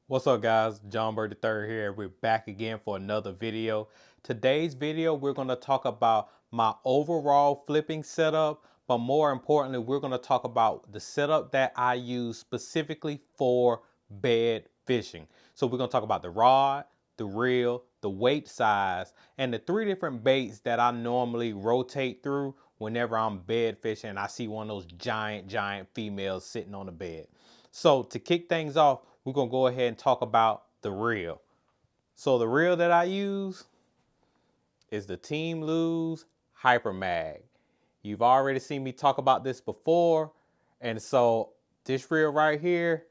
What's up guys, John Bird III here. We're back again for another video. Today's video we're going to talk about my overall flipping setup, but more importantly we're going to talk about the setup that I use specifically for bed fishing. So we're going to talk about the rod, the reel, the weight size, and the three different baits that I normally rotate through whenever I'm bed fishing and I see one of those giant females sitting on the bed. So to kick things off, we're going to go ahead and talk about the reel. So the reel that I use is the Team Lose Hyper Mag. You've already seen me talk about this before. And so this reel right here,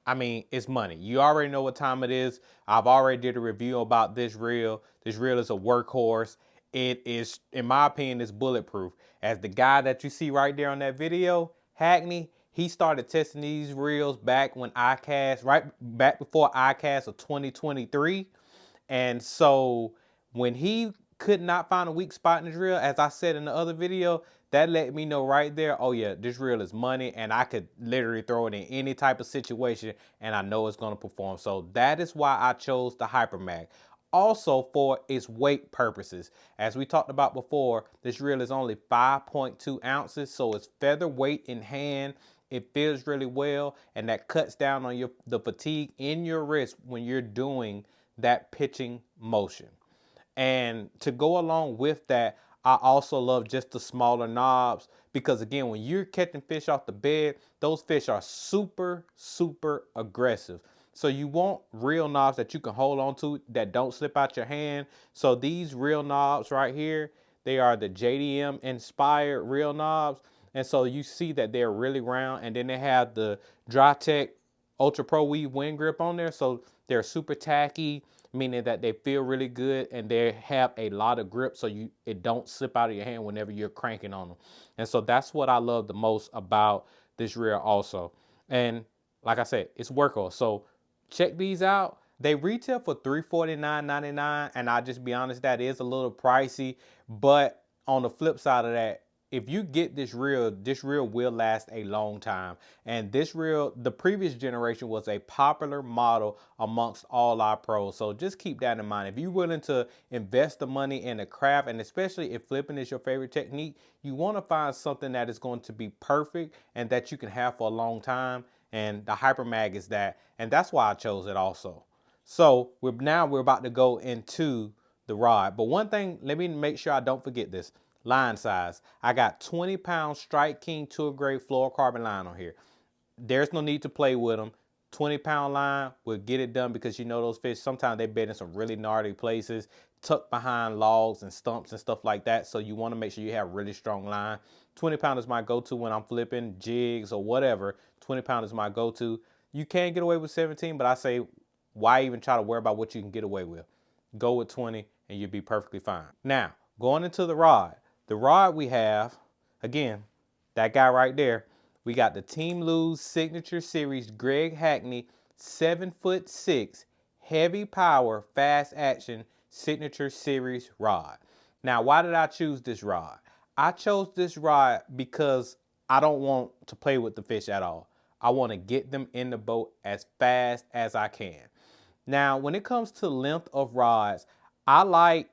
I mean, it's money. You already know what time it is. I've already did a review about this reel. This reel is a workhorse. It is, in my opinion, it's bulletproof. As the guy that you see right there on that video, Hackney, he started testing these reels back when ICAST, right back before ICAST of 2023. And so when he could not find a weak spot in his reel, as I said in the other video, that let me know right there, oh yeah, this reel is money and I could literally throw it in any type of situation and I know it's going to perform. So that is why I chose the Hyper Mag. Also for its weight purposes. As we talked about before, this reel is only 5.2 ounces, so it's featherweight in hand. It feels really well, and that cuts down on the fatigue in your wrist when you're doing that pitching motion. And to go along with that, I also love just the smaller knobs because again, when you're catching fish off the bed, those fish are super aggressive. So you want reel knobs that you can hold on to that don't slip out your hand. So these reel knobs right here, they are the JDM inspired reel knobs. And so you see that they're really round, and then they have the Drytech Ultra Pro Weave wind grip on there. So they're super tacky, meaning that they feel really good and they have a lot of grip so it don't slip out of your hand whenever you're cranking on them. And so that's what I love the most about this reel also. And like I said, it's workhorse. So check these out. They retail for $349.99, and I'll just be honest, that is a little pricey. But on the flip side of that, if you get this reel will last a long time. And this reel, the previous generation was a popular model amongst all our pros. So just keep that in mind. If you're willing to invest the money in a craft, and especially if flipping is your favorite technique, you want to find something that is going to be perfect and that you can have for a long time. And the Hyper Mag is that. And that's why I chose it also. So we're about to go into the rod. But one thing, let me make sure I don't forget this. Line size. I got 20-pound Strike King tour grade fluorocarbon line on here. There's no need to play with them. 20-pound line will get it done because you know those fish, sometimes they bed in some really gnarly places, tucked behind logs and stumps and stuff like that. So you want to make sure you have really strong line. 20-pound is my go-to when I'm flipping jigs or whatever. 20-pound is my go-to. You can get away with 17, but I say, why even try to worry about what you can get away with? Go with 20 and you'll be perfectly fine. Now, going into the rod. The rod we have, again, that guy right there, we got the Team Lose Signature Series Greg Hackney 7'6" heavy power fast action Signature Series rod. Now, why did I choose this rod? I chose this rod because I don't want to play with the fish at all. I want to get them in the boat as fast as I can. Now, when it comes to length of rods, I like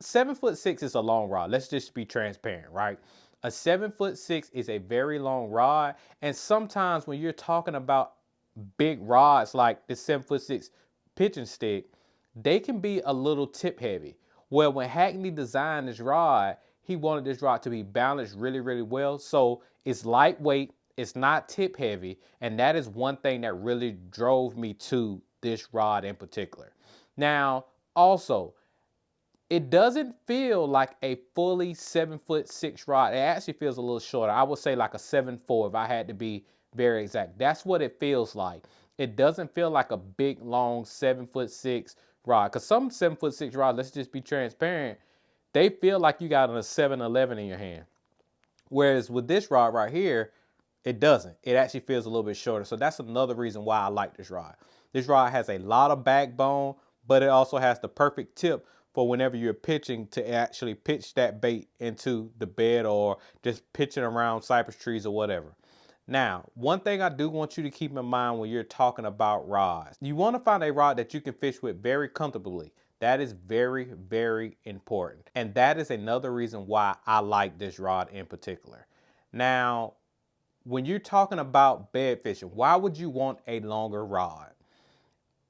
7'6" is a long rod. Let's just be transparent, right? A 7'6" is a very long rod, and sometimes when you're talking about big rods like the 7'6" pitching stick, they can be a little tip heavy. Well, when Hackney designed this rod, he wanted this rod to be balanced really well. So it's lightweight, it's not tip heavy, and that is one thing that really drove me to this rod in particular. Now, also, it doesn't feel like a fully 7'6" rod. It actually feels a little shorter. I would say like a 7'4" if I had to be very exact. That's what it feels like. It doesn't feel like a big, long 7'6" rod. Because some 7'6" rods, let's just be transparent, they feel like you got a 7-Eleven in your hand. Whereas with this rod right here, it doesn't. It actually feels a little bit shorter. So that's another reason why I like this rod. This rod has a lot of backbone, but it also has the perfect tip for whenever you're pitching to actually pitch that bait into the bed or just pitching around cypress trees or whatever. Now, one thing I do want you to keep in mind when you're talking about rods, you want to find a rod that you can fish with very comfortably. That is very, very important. And that is another reason why I like this rod in particular. Now, when you're talking about bed fishing, why would you want a longer rod?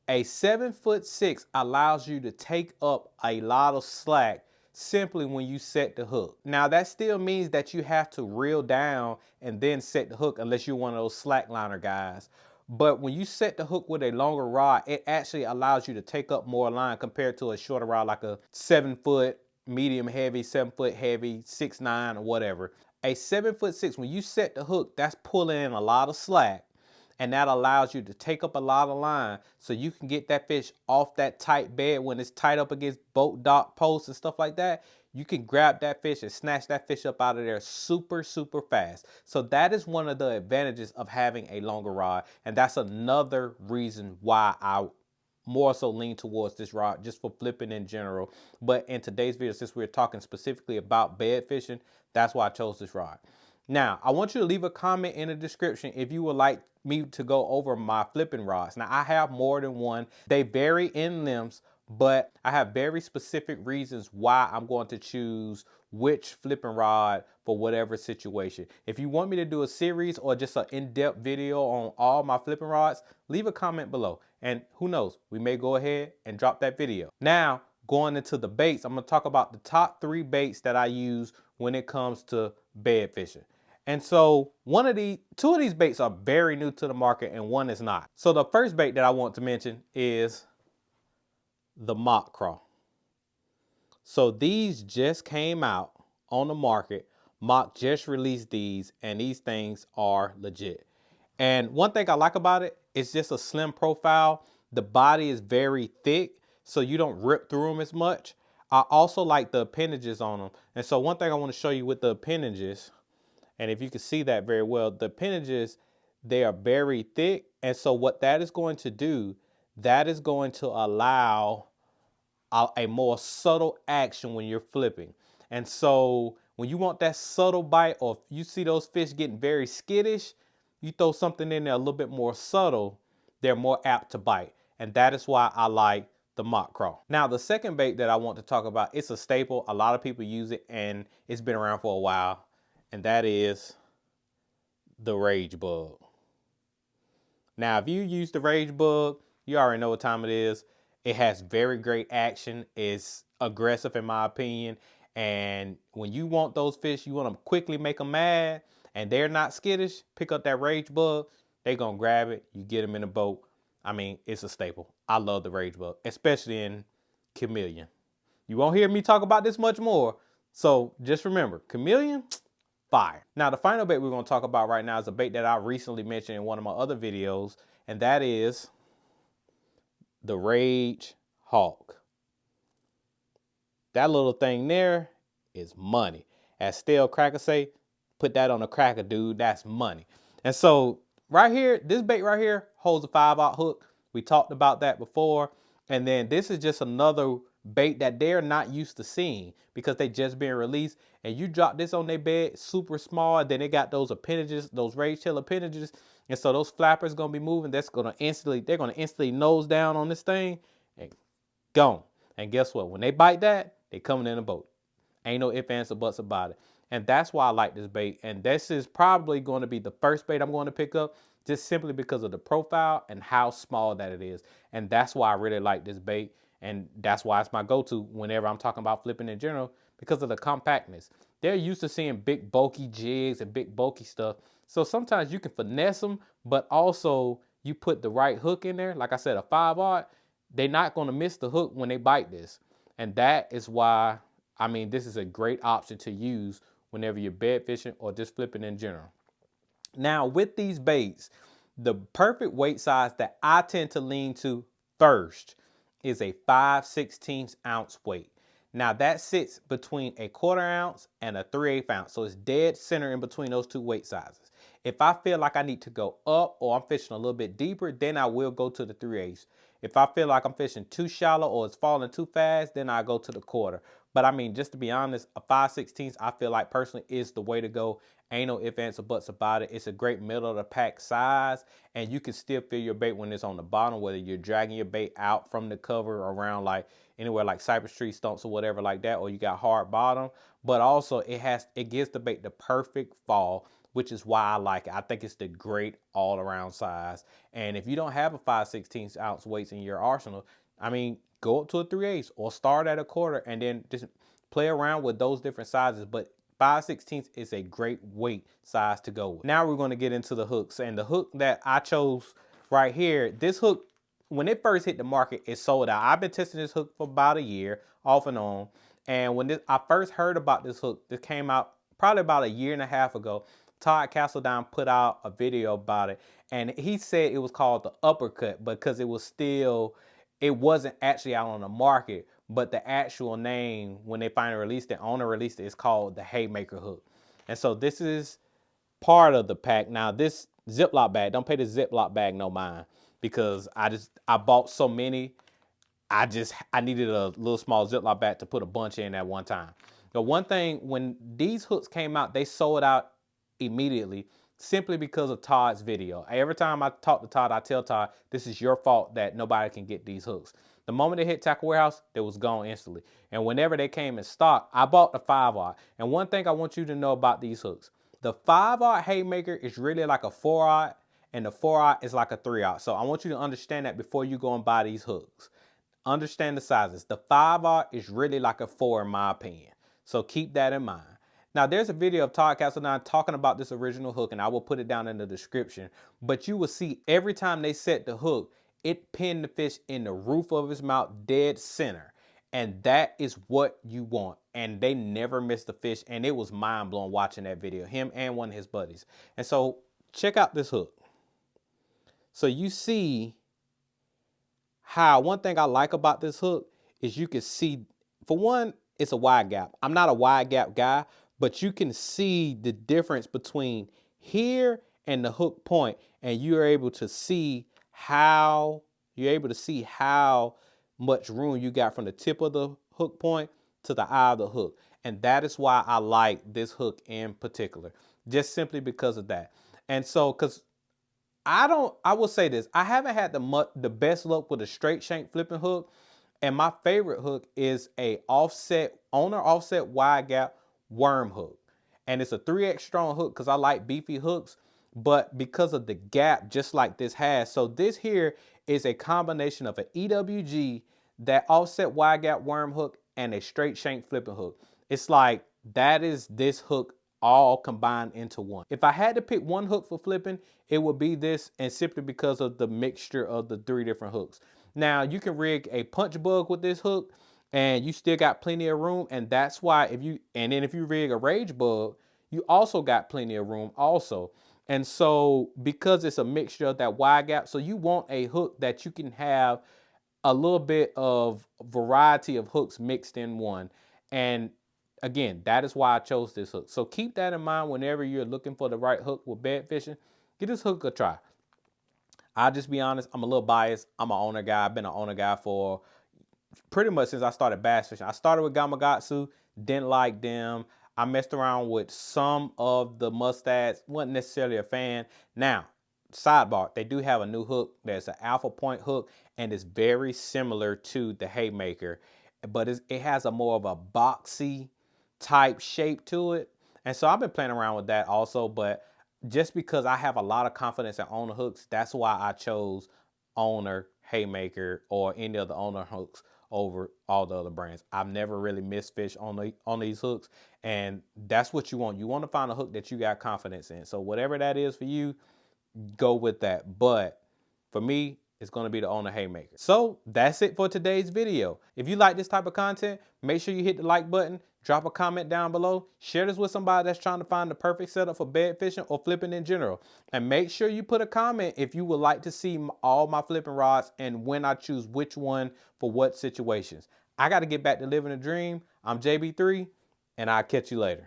A 7'6" allows you to take up a lot of slack simply when you set the hook. Now that still means that you have to reel down and then set the hook unless you're one of those slackliner guys. But when you set the hook with a longer rod, it actually allows you to take up more line compared to a shorter rod like a 7-foot, medium heavy, 7-foot heavy, 6'9" or whatever. A 7'6", when you set the hook, that's pulling in a lot of slack. And that allows you to take up a lot of line so you can get that fish off that tight bed when it's tight up against boat dock posts and stuff like that. You can grab that fish and snatch that fish up out of there super, super fast. So that is one of the advantages of having a longer rod. And that's another reason why I more so lean towards this rod just for flipping in general. But in today's video, since we're talking specifically about bed fishing, that's why I chose this rod. Now, I want you to leave a comment in the description if you would like me to go over my flipping rods. Now, I have more than one. They vary in limbs, but I have very specific reasons why I'm going to choose which flipping rod for whatever situation. If you want me to do a series or just an in-depth video on all my flipping rods, leave a comment below. And who knows, we may go ahead and drop that video. Now, going into the baits, I'm going to talk about the top 3 baits that I use when it comes to bed fishing. And so two of these baits are very new to the market and one is not. So the first bait that I want to mention is the Mock Craw. So these just came out on the market. Mock just released these and these things are legit. And one thing I like about it, it's just a slim profile. The body is very thick, so you don't rip through them as much. I also like the appendages on them. And so one thing I want to show you with the appendages, and if you can see that very well, the appendages, they are very thick. And so what that is going to do, that is going to allow a more subtle action when you're flipping. And so when you want that subtle bite, or if you see those fish getting very skittish, you throw something in there a little bit more subtle, they're more apt to bite. And that is why I like the Mock Craw. Now, the second bait that I want to talk about, it's a staple. A lot of people use it and it's been around for a while. And that is the Rage Bug. Now, if you use the Rage Bug, you already know what time it is. It has very great action. It's aggressive in my opinion. And when you want those fish, you want to quickly make them mad and they're not skittish, pick up that Rage Bug, they're going to grab it. You get them in the boat. I mean, it's a staple. I love the Rage Bug, especially in Chameleon. You won't hear me talk about this much more. So just remember, Chameleon, fire. Now, the final bait we're going to talk about right now is a bait that I recently mentioned in one of my other videos, and that is the Rage Hawk. That little thing there is money. As Stale Cracker say, put that on a cracker, dude. That's money. And so right here, this bait right here holds a 5/0 hook. We talked about that before. And then this is just another bait that they're not used to seeing because they just been released. And you drop this on their bed, super small. And then they got those appendages, those rage tail appendages. And so those flappers gonna be moving. They're gonna instantly nose down on this thing and gone. And guess what? When they bite that, they coming in a boat. Ain't no ifs, ands, or buts about it. And that's why I like this bait. And this is probably going to be the first bait I'm going to pick up just simply because of the profile and how small that it is. And that's why I really like this bait. And that's why it's my go-to whenever I'm talking about flipping in general, because of the compactness. They're used to seeing big bulky jigs and big bulky stuff. So sometimes you can finesse them, but also you put the right hook in there. Like I said, a 5/0, they're not going to miss the hook when they bite this. And that is why, I mean, this is a great option to use whenever you're bed fishing or just flipping in general. Now, with these baits, the perfect weight size that I tend to lean to first is a 5/16 ounce weight. Now, that sits between a 1/4 ounce and a 3/8 ounce. So it's dead center in between those two weight sizes. If I feel like I need to go up or I'm fishing a little bit deeper, then I will go to the 3/8. If I feel like I'm fishing too shallow or it's falling too fast, then I go to the 1/4. But I mean, just to be honest, a 5/16 I feel like personally is the way to go. Ain't no ifs, ands, or buts about it. It's a great middle of the pack size, and you can still feel your bait when it's on the bottom, whether you're dragging your bait out from the cover around like anywhere like cypress tree stumps or whatever like that, or you got hard bottom. But also it gives the bait the perfect fall, which is why I like it. I think it's the great all around size. And if you don't have a 5/16 ounce weights in your arsenal, I mean, go up to a 3/8 or start at a quarter and then just play around with those different sizes. But 5/16 is a great weight size to go with. Now we're going to get into the hooks, and the hook that I chose right here, this hook, when it first hit the market, it sold out. I've been testing this hook for about a year off and on. And when I first heard about this hook, this came out probably about a year and a half ago. Todd Castledine put out a video about it, and he said it was called the uppercut because it wasn't actually out on the market, but the actual name, when they finally released it, owner released it, it's called the Haymaker hook. And so this is part of the pack. Now this Ziploc bag, don't pay the Ziploc bag no mind, because I bought so many, I needed a little small Ziploc bag to put a bunch in at one time. The one thing, when these hooks came out, they sold out immediately simply because of Todd's video. Every time I talk to Todd, I tell Todd, this is your fault that nobody can get these hooks. The moment they hit Tackle Warehouse, they was gone instantly. And whenever they came in stock, I bought the 5/0. And one thing I want you to know about these hooks, the 5/0 Haymaker is really like a 4/0, and the 4/0 is like a 3/0. So I want you to understand that before you go and buy these hooks. Understand the sizes. The 5/0 is really like a 4 in my opinion. So keep that in mind. Now there's a video of Todd Castledine talking about this original hook, and I will put it down in the description. But you will see every time they set the hook, it pinned the fish in the roof of his mouth, dead center. And that is what you want. And they never missed the fish. And it was mind blowing watching that video, him and one of his buddies. And so check out this hook. So you see how, one thing I like about this hook is you can see, for one, it's a wide gap. I'm not a wide gap guy, but you can see the difference between here and the hook point, and you're able to see how much room you got from the tip of the hook point to the eye of the hook. And that is why I like this hook in particular, just simply because of that. And so, because I will say this, I haven't had the best luck with a straight shank flipping hook, and my favorite hook is a owner offset wide gap worm hook. And it's a 3X strong hook because I like beefy hooks, but because of the gap, just like this has. So this here is a combination of an EWG, that offset wide gap worm hook, and a straight shank flipping hook. It's like, that is this hook all combined into one. If I had to pick one hook for flipping, it would be this, and simply because of the mixture of the 3 different hooks. Now you can rig a punch bug with this hook and you still got plenty of room, and that's why if you rig a rage bug, you also got plenty of room also. And so because it's a mixture of that wide gap, so you want a hook that you can have a little bit of variety of hooks mixed in one. And again, that is why I chose this hook. So keep that in mind whenever you're looking for the right hook with bed fishing. Give this hook a try. I'll just be honest, I'm a little biased. I'm an owner guy. I've been an owner guy for pretty much since I started bass fishing. I started with Gamakatsu, didn't like them. I messed around with some of the mustads, wasn't necessarily a fan. Now, sidebar, they do have a new hook. There's an Alpha Point hook, and it's very similar to the Haymaker, but it has a more of a boxy type shape to it. And so I've been playing around with that also, but just because I have a lot of confidence in owner hooks, that's why I chose owner, Haymaker, or any of the owner hooks over all the other brands. I've never really missed fish on these hooks, and that's what you want. You want to find a hook that you got confidence in. So whatever that is for you, go with that. But for me, it's going to be the owner Haymaker. So that's it for today's video. If you like this type of content, make sure you hit the like button, drop a comment down below, share this with somebody that's trying to find the perfect setup for bed fishing or flipping in general. And make sure you put a comment if you would like to see all my flipping rods and when I choose which one for what situations. I got to get back to living a dream. I'm JB3, and I'll catch you later.